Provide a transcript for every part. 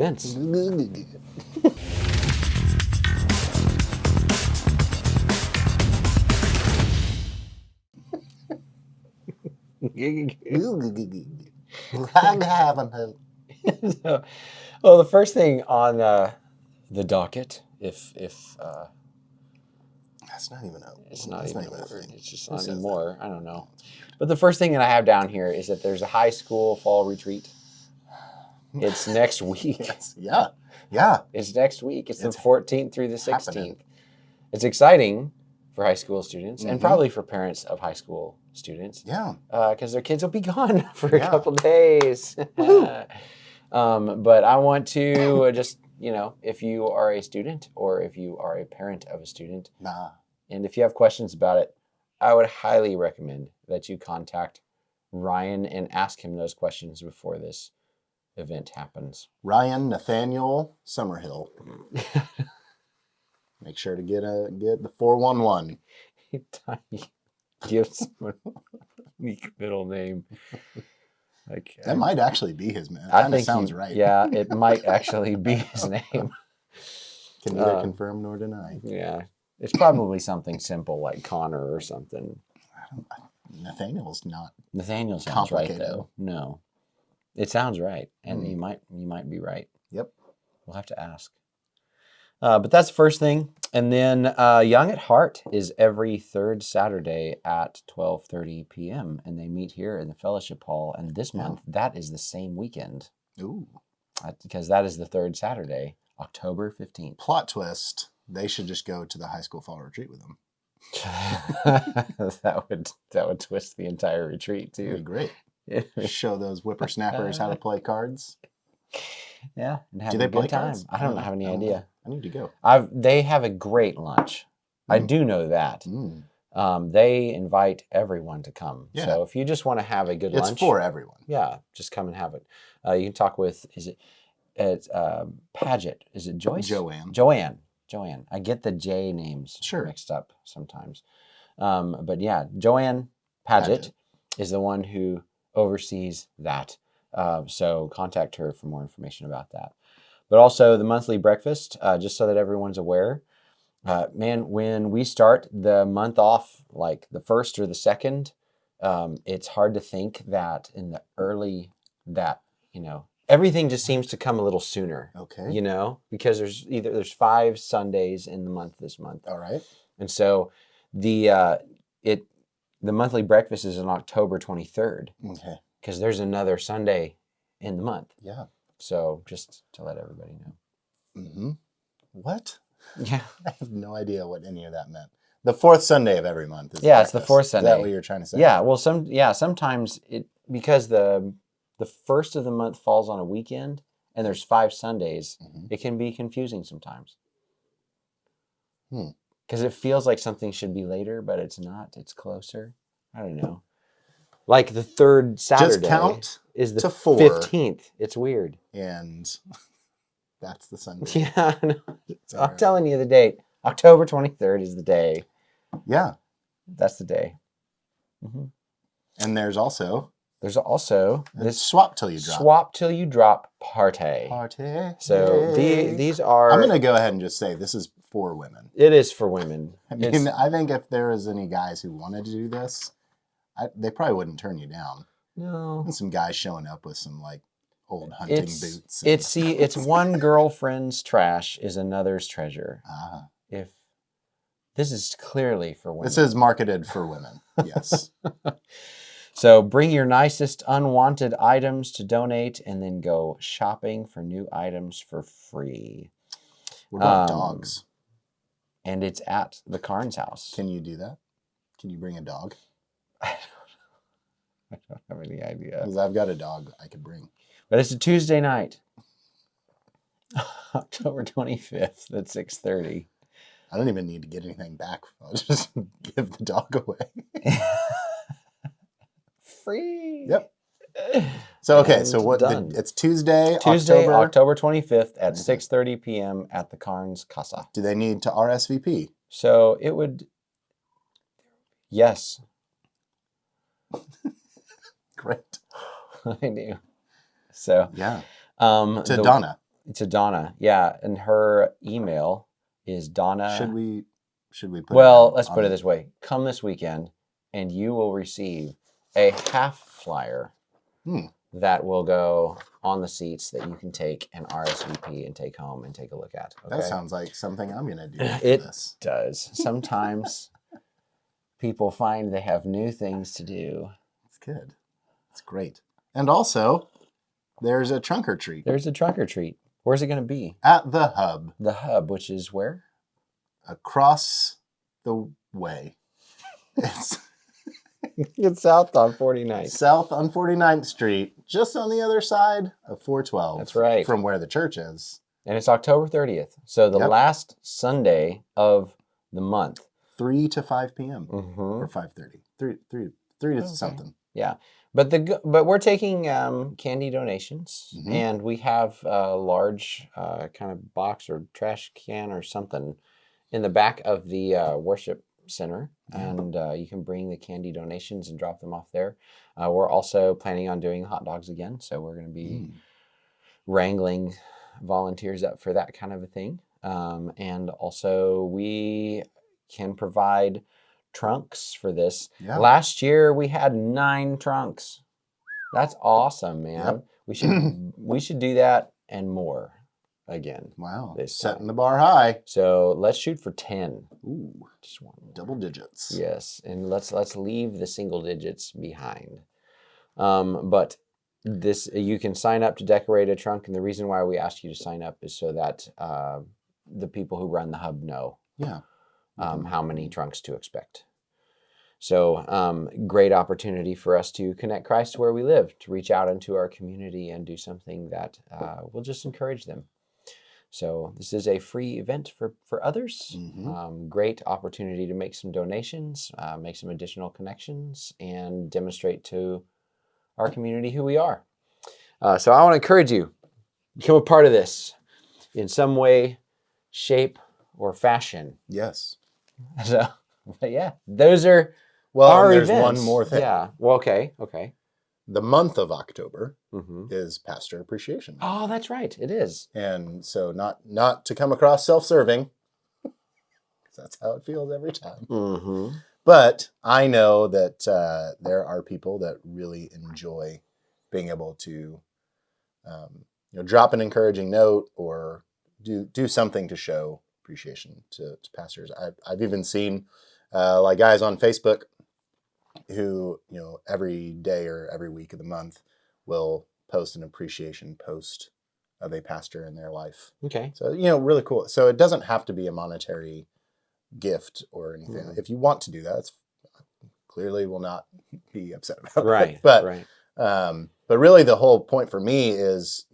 events. So, well, the first thing on the docket, if That's not even a. it's not that's even not a even word, thing. it's just Who not says that? anymore. I don't know. But the first thing that I have down here is that there's a high school fall retreat. It's next week. Yes. Yeah. It's next week. It's the It's 14th through the 16th. happening. It's exciting for high school students and Mhm. probably for parents of high school students Yeah. because their kids will be gone for Yeah. a couple days. Woohoo. But I want to just, if you are a student or if you are a parent of a student, Nah. and if you have questions about it, I would highly recommend that you contact Ryan and ask him those questions before this event happens. Ryan Nathaniel Summerhill. Make sure to get the 411. Give someone a unique middle name. Like That might actually be his man. I Kind of think sounds right. Yeah, it might actually be his name. Can neither confirm nor deny. Yeah, it's probably something simple like Connor or something. Nathaniel's not. Nathaniel sounds right Complicated. though. No, it sounds right, and Hmm. you might be right. Yep. We'll have to ask. But that's the first thing, and then Young at Heart is every third Saturday at 12:30 p.m. and they meet here in the Fellowship Hall. And this month, that is the same weekend. Ooh. Because that is the third Saturday, October 15th. Plot twist. They should just go to the high school fall retreat with them. that would twist the entire retreat That'd be too. great. Show those whippersnappers how to play cards. Yeah, and have Do a they good play time. cards? I don't have any know. idea. I need to go. They have a great lunch. I Mm. do know that. They invite everyone to come. Yeah. So if you just want to have a good lunch, It's for everyone. yeah, just come and have it. You can talk with Paget. Is it Joyce? Joanne. Joanne. I get the J names Sure. mixed up sometimes. But yeah, Joanne Paget is the one who oversees that. So contact her for more information about that. But also the monthly breakfast, just so that everyone's aware. Man, when we start the month off, like the 1st or the 2nd, it's hard to think that in the early everything just seems to come a little sooner. Okay. Because there's 5 Sundays in the month this month. All right. And so the monthly breakfast is on October 23rd. Okay. Because there's another Sunday in the month. Yeah. So just to let everybody know. Mm-hmm. What? Yeah. I have no idea what any of that meant. The 4th Sunday of every month. It's the 4th Sunday. Is that what you're trying to say? Yeah. Well, sometimes because the 1st of the month falls on a weekend and there's 5 Sundays, it can be confusing sometimes. Because it feels like something should be later, but it's not. It's closer. I don't know. Like the 3rd Saturday Just count is the to 4. 15th. It's weird. And that's the Sunday. Yeah, I know. I'm telling you the date. October 23rd is the day. Yeah. That's the day. Mm-hmm. And there's also this swap till you drop. Swap till you drop party. So these are. I'm going to go ahead and just say this is for women. It is for women. I mean, I think if there was any guys who wanted to do this, they probably wouldn't turn you down. No. And some guys showing up with some old hunting boots. It's one girlfriend's trash is another's treasure. If this is clearly for women. This is marketed for women. Yes. So bring your nicest unwanted items to donate and then go shopping for new items for free. What about dogs? And it's at the Carnes house. Can you do that? Can you bring a dog? I don't have any idea. Because I've got a dog I could bring. But it's a Tuesday night. October 25th at 6:30. I don't even need to get anything back. I'll just give the dog away. Free. Yep. So, okay. So what? It's Tuesday, October 25th at 6:30 p.m. at the Carnes Casa. Do they need to RSVP? So it would. Yes. Great. I do. So yeah. To Donna. To Donna. Yeah. And her email is Donna. Should we put Well, it let's on put it the- this way. Come this weekend and you will receive a half flyer Hmm. that will go on the seats that you can take and RSVP and take home and take a look at. Okay? That sounds like something I'm gonna do after It this. does. Sometimes people find they have new things to do. It's good. It's great. And also, there's a trunk or treat There's a trunk or treat. Where's it going to be? at the Hub The Hub, which is where? across the way. It's It's south on 49th. south on 49th Street, just on the other side of 412. That's right. From where the church is. And it's October 30th. So the Yep. last Sunday of the month. 3 to 5 p.m. Mm-hmm. or 5:30. 3 to Okay. something. Yeah. But we're taking candy donations, Mhm. and we have a large kind of box or trash can or something in the back of the worship center, and you can bring the candy donations and drop them off there. We're also planning on doing hot dogs again, so we're going to be wrangling volunteers up for that kind of a thing. And also we can provide trunks for this. Yeah. Last year we had 9 trunks. That's awesome, man. Yep. We should do that and more again. Wow. This Setting time. the bar high. So let's shoot for 10. Ooh, Just one. double digits. Yes, and let's leave the single digits behind. But this you can sign up to decorate a trunk, and the reason why we ask you to sign up is so that the people who run the hub know Yeah. how many trunks to expect. So great opportunity for us to connect Christ where we live, to reach out into our community and do something that will just encourage them. So this is a free event for others. Mhm. Great opportunity to make some donations, make some additional connections, and demonstrate to our community who we are. So I want to encourage you, become a part of this in some way, shape, or fashion. Yes. So, but yeah, those are Well, our and there's events. one more thing. Yeah. Well, okay. The month of October Mm-hmm. is Pastor Appreciation Month. Oh, that's right. It is. And so not to come across self-serving, 'cause that's how it feels every time. Mm-hmm. But I know that there are people that really enjoy being able to, drop an encouraging note or do something to show appreciation to pastors. I've even seen like guys on Facebook who every day or every week of the month will post an appreciation post of a pastor in their life. Okay. So really cool. So it doesn't have to be a monetary gift or anything. Mhm. If you want to do that, it's clearly will not be upset about Right. it. But right. but really the whole point for me is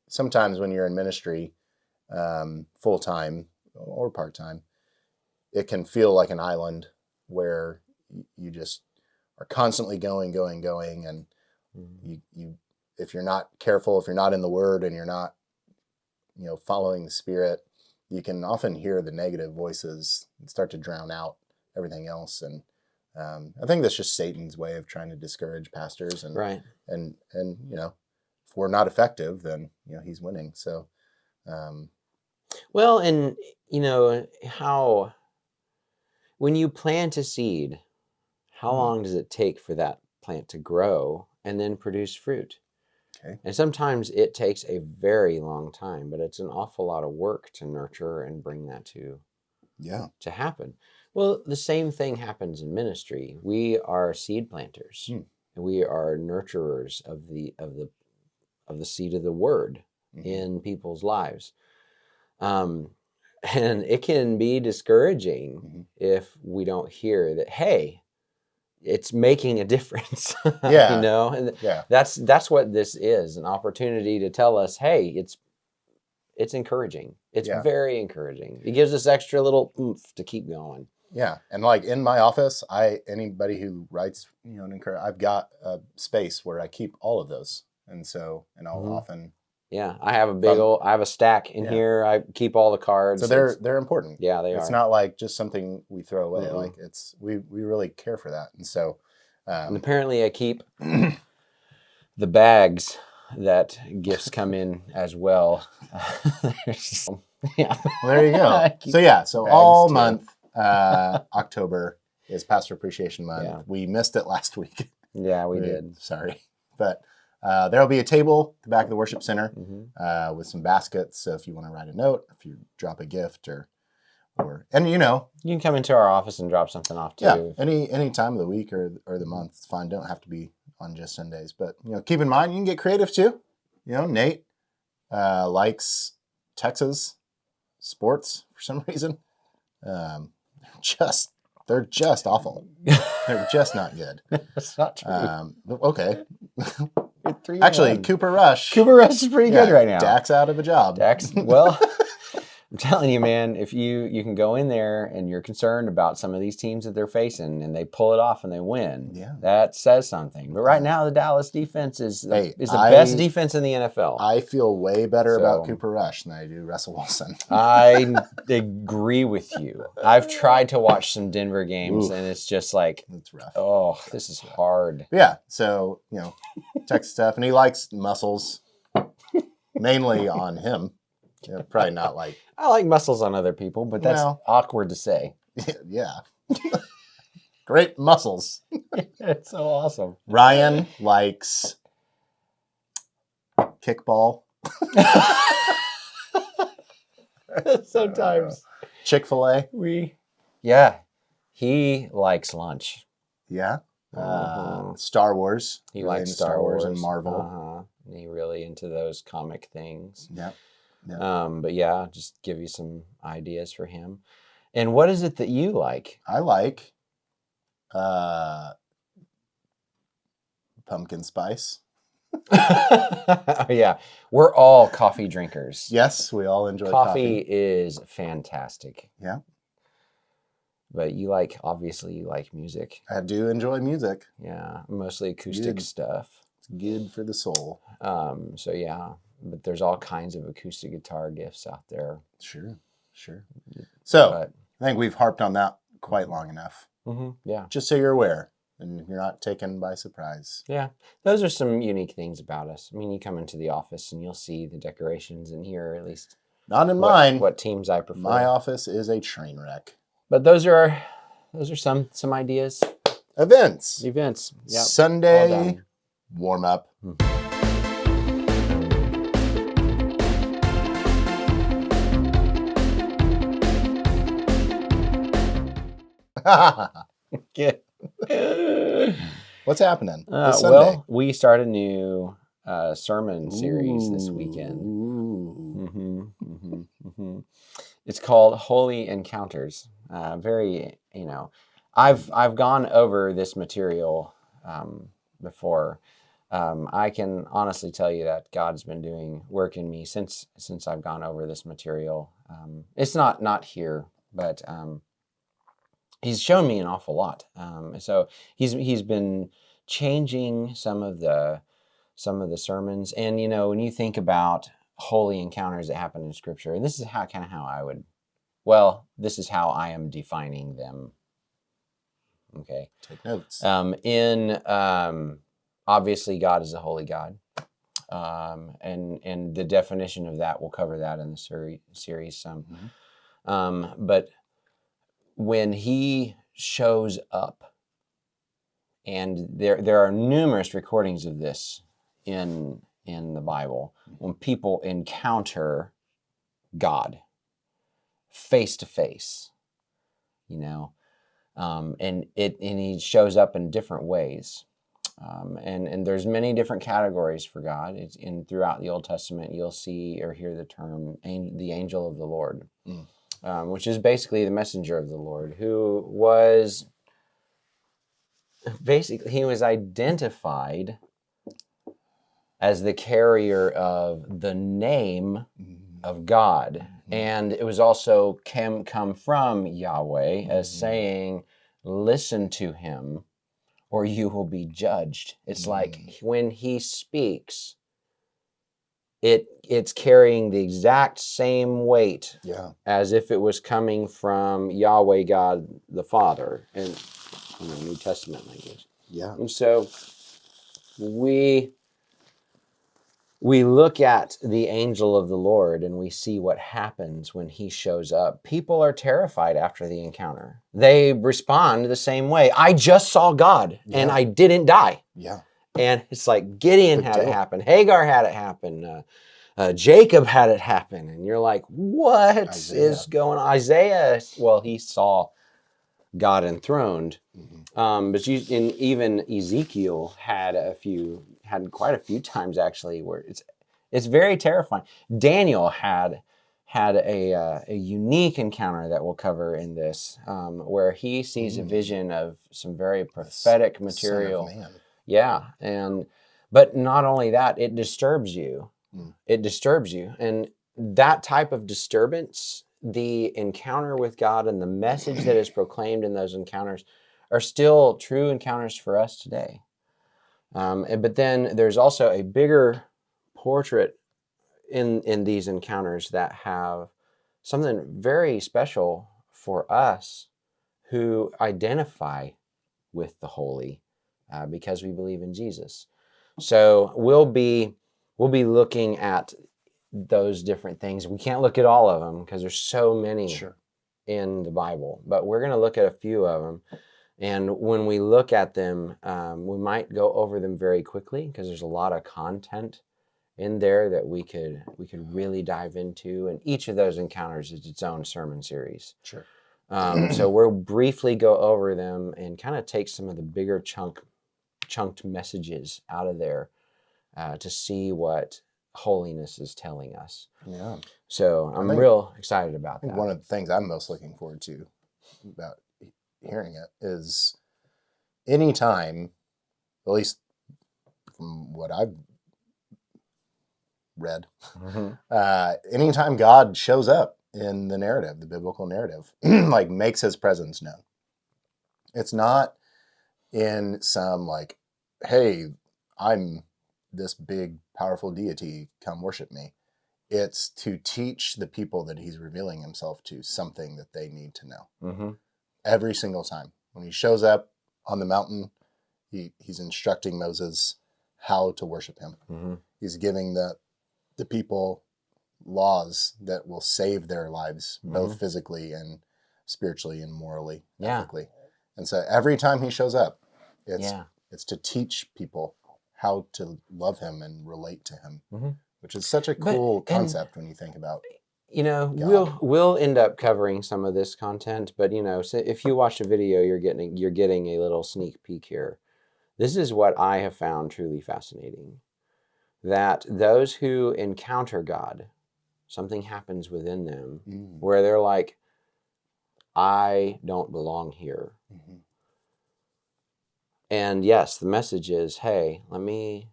sometimes when you're in ministry full time or part time, it can feel like an island where you just are constantly going, and Mhm. you if you're not careful, if you're not in the Word and you're not following the Spirit, you can often hear the negative voices and start to drown out everything else. And I think that's just Satan's way of trying to discourage pastors. And Right. and if we're not effective, then he's winning. So Well, and how when you plant a seed, how Mhm. long does it take for that plant to grow and then produce fruit? Okay. And sometimes it takes a very long time, but it's an awful lot of work to nurture and bring that to happen. Well, the same thing happens in ministry. We are seed planters. Hmm. And we are nurturers of the seed of the word Mhm. in people's lives. And it can be discouraging Mhm. if we don't hear that, hey, it's making a difference. Yeah. And Yeah. that's what this is, an opportunity to tell us, hey, it's encouraging. It's Yeah. very encouraging. It gives us extra little oomph to keep going. Yeah, and like in my office, anybody who writes, I've got a space where I keep all of those, and I'll Mhm. often. Yeah, I have I have a stack in Yeah. here. I keep all the cards. So they're important. Yeah, they It's are. not like just something we throw away. Mm-mm. Like we really care for that, and so. And apparently I keep the bags that gifts come in as well. Yeah. Well, there you go. Keep So bags all too. month, October is Pastor Appreciation Month. Yeah. We missed it last week. Yeah, we did. Sorry. But there'll be a table at the back of the worship center Mhm. with some baskets. So if you want to write a note, if you drop a gift and you know, You can come into our office and drop something off too. yeah, any time of the week or the month, it's fine. Don't have to be on just Sundays. But, you know, keep in mind, you can get creative too. You know, Nate likes Texas sports for some reason. They're just awful. They're just not good. That's not true. Okay. You're 3-1. Actually, Cooper Rush. Cooper Rush is pretty good right now. Dak's out of a job. Dax, well, I'm telling you, man, if you can go in there and you're concerned about some of these teams that they're facing and they pull it off and they win, Yeah. that says something. But right now, the Dallas defense is the I- best defense in the NFL. I feel way better about So- Cooper Rush than I do Russell Wilson. I agree with you. I've tried to watch some Denver games, Oof. and it's just like, It's rough. oh, this is hard. But yeah, so, you know, Texas stuff. And he likes muscles, mainly on him. You know, probably not like, I like muscles on other people, but that's Well. awkward to say. yeah. Great muscles. It's so awesome. Ryan likes kickball, Sometimes Chick-fil-A. he likes lunch. Yeah. Mhm. Star Wars. He Really likes into Star Wars and Marvel. And he really into those comic things. Yeah. But yeah, just give you some ideas for him. And what is it that you like? I like pumpkin spice. Yeah, we're all coffee drinkers. Yes, we all enjoy Coffee coffee. is fantastic. Yeah. But obviously you like music. I do enjoy music. Yeah, mostly acoustic Good. stuff. It's good for the soul. So yeah, but there's all kinds of acoustic guitar gifts out there. Sure. So But I think we've harped on that quite long enough. yeah, Just so you're aware and you're not taken by surprise. yeah, those are some unique things about us. I mean, you come into the office and you'll see the decorations and hear at least Not in mine. what teams I prefer. My office is a train wreck. But those are some ideas. Events. Events. Yeah. Sunday warm up. What's happening this Sunday? Well, we start a new sermon series this weekend. It's called Holy Encounters. I've gone over this material before. I can honestly tell you that God's been doing work in me since I've gone over this material. It's not here, but He's shown me an awful lot. So he's been changing some of the sermons, and when you think about holy encounters that happen in Scripture, and this is how I am defining them. Okay. Take notes. Obviously, God is a holy God, and the definition of that, we'll cover that in the series some. But when He shows up, and there are numerous recordings of this in the Bible, when people encounter God face to face, and He shows up in different ways. And there's many different categories for God. It's throughout the Old Testament, you'll see or hear the term the angel of the Lord, which is basically the messenger of the Lord, who was he was identified as the carrier of the name of God. And it was also come from Yahweh as saying, listen to him or you will be judged. It's like when he speaks, it's carrying the exact same weight as if it was coming from Yahweh God the Father in the New Testament language. Yeah. And so we we look at the angel of the Lord and we see what happens when he shows up. People are terrified after the encounter. They respond the same way. I just saw God and Yeah. I didn't die. Yeah. And it's like Gideon Big had it deal. happen. Hagar had it happen. Jacob had it happen. And you're like, what Isaiah. is going on? Isaiah, well, he saw God enthroned. Mhm. But even Ezekiel had quite a few times actually where it's very terrifying. Daniel had a unique encounter that we'll cover in this, where he sees a vision of some very prophetic The Son of material. Man. Yeah, but not only that, it disturbs you. Mm. It disturbs you, and that type of disturbance, the encounter with God and the message that is proclaimed in those encounters, are still true encounters for us today. But then there's also a bigger portrait in these encounters that have something very special for us who identify with the holy because we believe in Jesus. So we'll be looking at those different things. We can't look at all of them because there's so many Sure. in the Bible, but we're going to look at a few of them. And when we look at them, we might go over them very quickly because there's a lot of content in there that we could really dive into. And each of those encounters is its own sermon series. Sure. So we'll briefly go over them and kind of take some of the bigger chunked messages out of there to see what holiness is telling us. Yeah. So I'm think- real excited about I think that. one of the things I'm most looking forward to about hearing it is anytime, at least from what I've read, anytime God shows up in the narrative, the biblical narrative, like makes his presence known. It's not in some like, hey, I'm this big, powerful deity, come worship me. It's to teach the people that he's revealing himself to something that they need to know. Mm-hmm. Every single time. When he shows up on the mountain, he's instructing Moses how to worship him. Mm-hmm. He's giving the people laws that will save their lives, both physically and spiritually and morally, ethically. And so every time he shows up, it's to teach people how to love him and relate to him, which is such a cool concept when you think about. You know, God. we'll end up covering some of this content, but you know, so if you watch a video, you're getting a little sneak peek here. This is what I have found truly fascinating. That those who encounter God, something happens within them where they're like, I don't belong here. Mm-hmm. And yes, the message is, hey, let me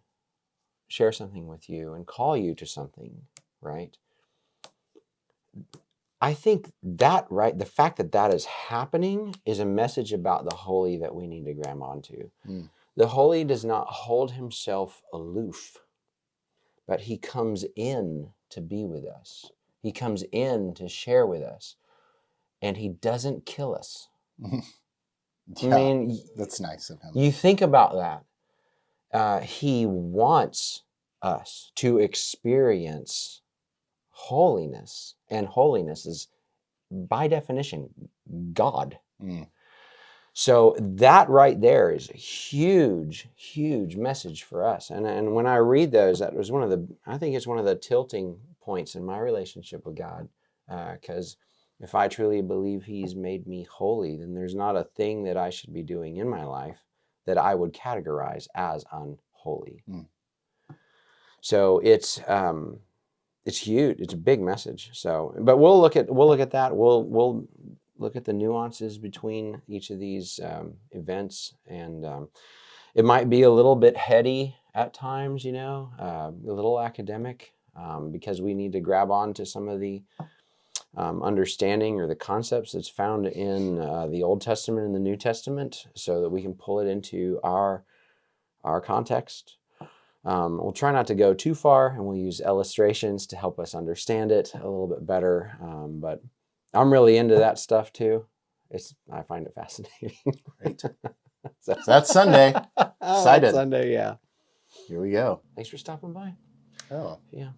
share something with you and call you to something, right? I think that, right, the fact that that is happening is a message about the holy that we need to grab onto. The holy does not hold himself aloof, but he comes in to be with us. He comes in to share with us, and he doesn't kill us. Yeah, I mean, that's nice of him. You think about that. He wants us to experience holiness, and holiness is, by definition, God. So that right there is a huge, huge message for us. And when I read those, that was I think it's one of the tilting points in my relationship with God. Because if I truly believe he's made me holy, then there's not a thing that I should be doing in my life that I would categorize as unholy. So it's huge. It's a big message. So, but we'll look at that. We'll look at the nuances between each of these events, and it might be a little bit heady at times, you know, a little academic, because we need to grab on to some of the understanding or the concepts that's found in the Old Testament and the New Testament, so that we can pull it into our context. We'll try not to go too far, and we'll use illustrations to help us understand it a little bit better. But I'm really into that stuff too. I find it fascinating. Great. So that's Sunday. Excited. Sunday, yeah. Here we go. Thanks for stopping by. Oh, Yeah.